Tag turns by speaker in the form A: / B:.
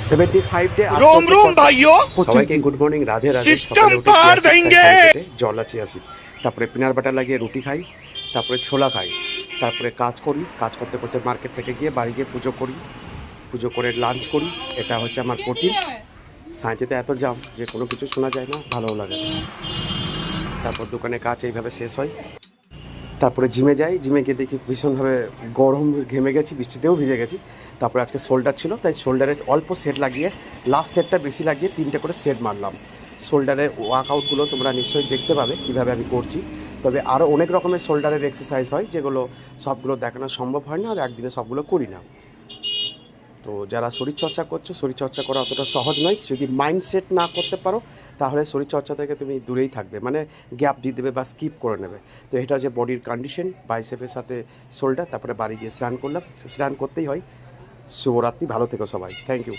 A: 75 day
B: रोम रोम भाइयों
A: সবাইকে good morning, Radhe Radhe.
B: System
A: সকালে উঠে
B: पार
A: চিয়া সিড
B: देंगे।
A: খাই, পেটে জল আছে চিয়া সিড, তারপরে পিনাট বাটার লাগিয়ে রুটি খাই, তারপরে ছোলা খাই, তারপরে কাজ করি, কাজ করতে করতে মার্কেট থেকে গিয়ে বাড়ি গিয়ে পুজো করি, পুজো করে লাঞ্চ করি। এটা হচ্ছে আমার প্রোটিন। সাঁইতেতে এত জাম যে কোনো কিছু শোনা যায় না, ভালোও লাগে না। তারপর দোকানে কাজ এইভাবে শেষ হয়। তারপরে জিমে যাই, জিমে গিয়ে দেখি ভীষণভাবে গরম, ঘেমে গেছি, বৃষ্টিতেও ভিজে গেছি। তারপরে আজকে শোল্ডার ছিল, তাই শোল্ডারে অল্প সেট লাগিয়ে, লাস্ট সেটটা বেশি লাগিয়ে 3টে করে সেট মারলাম। শোল্ডারের ওয়ার্কআউটগুলো তোমরা নিশ্চয়ই দেখতে পাবে কীভাবে আমি করছি। তবে আরও অনেক রকমের শোল্ডারের এক্সারসাইজ হয়, যেগুলো সবগুলো দেখানো সম্ভব হয় না, আর একদিনে সবগুলো করি না। তো যারা শরীরচর্চা করছো, শরীরচর্চা করা অতটা সহজ নয়। যদি মাইন্ডসেট না করতে পারো, তাহলে শরীরচর্চা থেকে তুমি দূরেই থাকবে, মানে গ্যাপ দিয়ে দেবে বা স্কিপ করে নেবে। তো এটা হচ্ছে বডির কন্ডিশন, বাইসেপের সাথে শোল্ডার। তারপরে বাড়ি গিয়ে স্নান করলাম, স্নান করতেই হয়। শুভরাত্রি, ভালো থেকো সবাই, থ্যাংক ইউ।